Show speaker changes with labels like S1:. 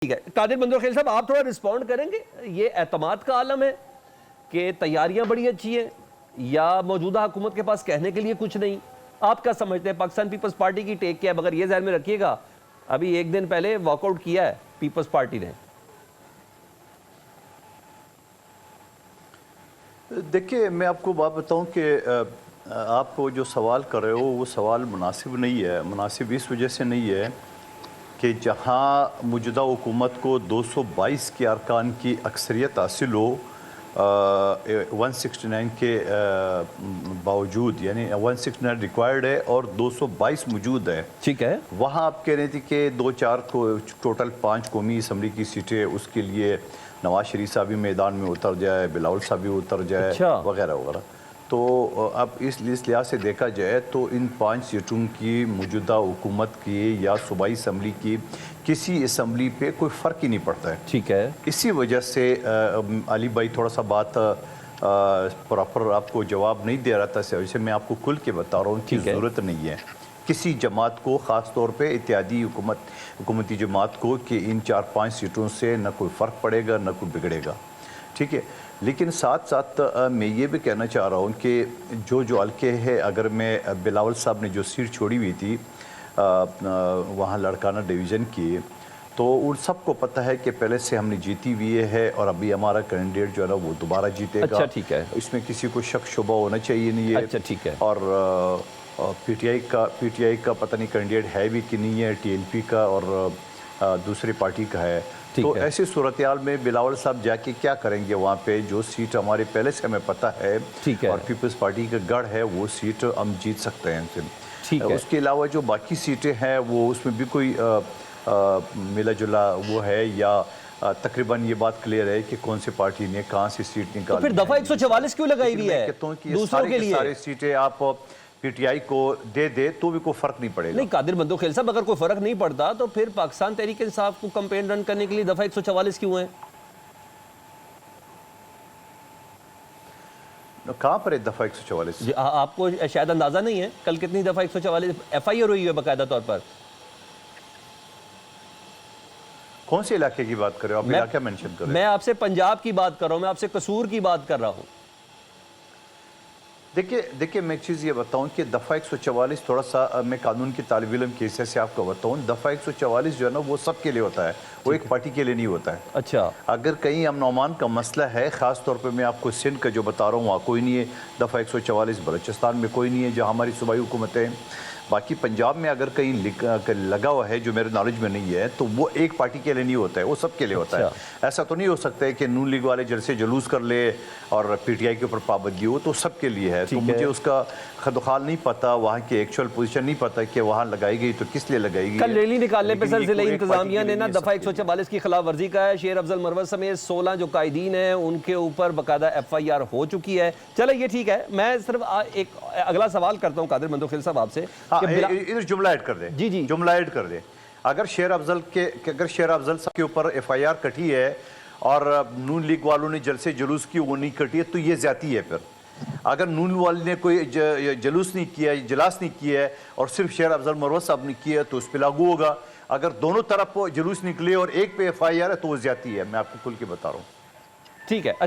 S1: ठीक है, कादिर बंदोखेल साहब आप थोड़ा रिस्पॉन्ड करेंगे। ये एतमाद का आलम है कि तैयारियां बड़ी अच्छी हैं या मौजूदा हुकूमत के पास कहने के लिए कुछ नहीं? आप क्या समझते हैं? पाकिस्तान पीपल्स पार्टी की टेक क्या है? मगर ये ध्यान में रखिएगा, अभी एक दिन पहले वॉकआउट किया है पीपल्स पार्टी ने।
S2: देखिए, मैं आपको बात बताऊं कि आप जो सवाल कर रहे हो वो सवाल मुनासिब नहीं है। मुनासिब इस वजह से नहीं है कि जहां मौजूदा हुकूमत को 222 के अरकान की अक्सरियत हासिल हो 169 के बावजूद, यानी 169 रिक्वायर्ड है और 222 मौजूद है।
S1: ठीक है,
S2: वहाँ आप कह रहे थे कि 2-4 को टोटल 5 कौमी असम्बली की सीटें, उसके लिए नवाज शरीफ साहब भी मैदान में उतर जाए, बिलावल साहब भी उतर जाए,
S1: अच्छा,
S2: वगैरह वगैरह। तो अब इस लिहाज से देखा जाए तो इन 5 सीटों की मौजूदा हुकूमत की या सूबाई असम्बली की किसी असम्बली पे कोई फ़र्क ही नहीं पड़ता है।
S1: ठीक है,
S2: इसी वजह से अली भाई थोड़ा सा बात प्रॉपर आपको जवाब नहीं दे रहा था, इस वजह से मैं आपको खुल के बता रहा हूँ कि ज़रूरत नहीं है किसी जमात को, ख़ास तौर पे इत्तेहादी हुकूमती जमात को, कि इन 4-5 सीटों से न कोई फ़र्क पड़ेगा न कोई बिगड़ेगा। ठीक है, लेकिन साथ साथ मैं ये भी कहना चाह रहा हूँ कि जो हल्के है, अगर मैं बिलावल साहब ने जो सीट छोड़ी हुई थी वहाँ लड़काना डिवीज़न की, तो उन सबको पता है कि पहले से हमने जीती हुई है और अभी हमारा कैंडिडेट जो है ना वो दोबारा जीतेगा।
S1: अच्छा, ठीक है,
S2: इसमें किसी को शक शुबा होना चाहिए नहीं है।
S1: अच्छा, ठीक है।
S2: और पीटीआई का पता नहीं कैंडिडेट है भी कि नहीं है, टीएलपी का और दूसरी पार्टी का है। तो ऐसी सूरत हाल में बिलावल साहब जाके क्या करेंगे वहाँ पे? जो सीट हमारे पहले से हमें पता है,
S1: ठीक है,
S2: और पीपल्स पार्टी का गढ़ है, वो सीट हम जीत सकते हैं उनसे।
S1: ठीक है।
S2: उसके अलावा जो बाकी सीटें हैं वो उसमें भी कोई मिला जुला वो है, या तकरीबन ये बात क्लियर है कि कौन सी पार्टी ने कहाँ से सीट निकाली।
S1: तो फिर दफा 144 क्यों लगाई हुई है?
S2: कहता हूँ कि
S1: दूसरों के लिए
S2: सारी सीटें आप पीटीआई को दे तो भी कोई फर्क नहीं पड़ेगा।
S1: नहीं कादिर बंदोखेल साहब, अगर कोई फर्क नहीं पड़ता तो फिर पाकिस्तान तहरीक इंसाफ को कैंपेन रन करने के लिए दफा 144 क्यों है?
S2: कहाँ पर है दफा 144?
S1: आपको शायद अंदाजा नहीं है कल कितनी दफा 144 एफआईआर हुई है बाकायदा तौर पर।
S2: कौन से इलाके की बात कर रहे हो आप? इलाका मेंशन कर रहे हो?
S1: मैं आपसे पंजाब की बात कर रहा हूं, मैं आपसे कसूर की बात कर रहा हूं।
S2: देखिए मैं एक चीज़ ये बताऊं कि दफ़ा 144 थोड़ा सा, मैं कानून की तालिब इल्म के हिस्से से आपको बताऊं, दफ़ा 144 जो है ना वो सबके लिए होता है, वो एक पार्टी के लिए नहीं होता है।
S1: अच्छा,
S2: अगर कहीं अमन अमान का मसला है, ख़ास तौर पे मैं आपको सिंध का जो बता रहा हूँ वहाँ कोई नहीं है दफ़ा 144, बलूचिस्तान में कोई नहीं है जहाँ हमारी सूबाई हुकूमतें हैं, बाकी पंजाब में अगर कहीं लगा हुआ है जो मेरे नॉलेज में नहीं है, तो वो एक पार्टी के लिए नहीं होता है, वो सबके लिए होता है। ऐसा तो नहीं हो सकता है कि नून लीग वाले जलसे जुलूस कर ले और पीटीआई के ऊपर पाबंदी हो, तो सबके लिए है। तो मुझे उसका खदखाल नहीं पता, वहाँ की एक्चुअल पोजीशन नहीं पता कि वहाँ लगाई गई तो किस लिए लगाई गई।
S1: कल रैली निकालने पर सर जिला इंतजामिया ने ना दफा 144 की खिलाफ वर्जी का है। शेर अफजल मरवत समेत 16 जो कायदीन हैं उनके ऊपर बाकायदा एफआईआर हो चुकी है। चलो ये ठीक है, मैं सिर्फ एक अगला सवाल करता हूँ कादिर बंदोखेल साहब आपसे।
S2: इधर जुमला ऐड कर दे,
S1: जी,
S2: जुमला ऐड कर दे। अगर शेर अफजल साहब के ऊपर एफआईआर कटी है और नून लीग वालों ने जलसे जुलूस की वो नहीं कटी है, तो ये ज्यादती है। फिर अगर नून वाले ने कोई जुलूस नहीं किया, इजलास नहीं किया है और सिर्फ शेर अफजल मरवत साहब ने किया है तो उस पर लागू होगा। अगर दोनों तरफ जुलूस निकले और एक पे एफआईआर है तो वो ज्यादती है। मैं आपको खुल के बता रहा हूँ।
S1: ठीक है।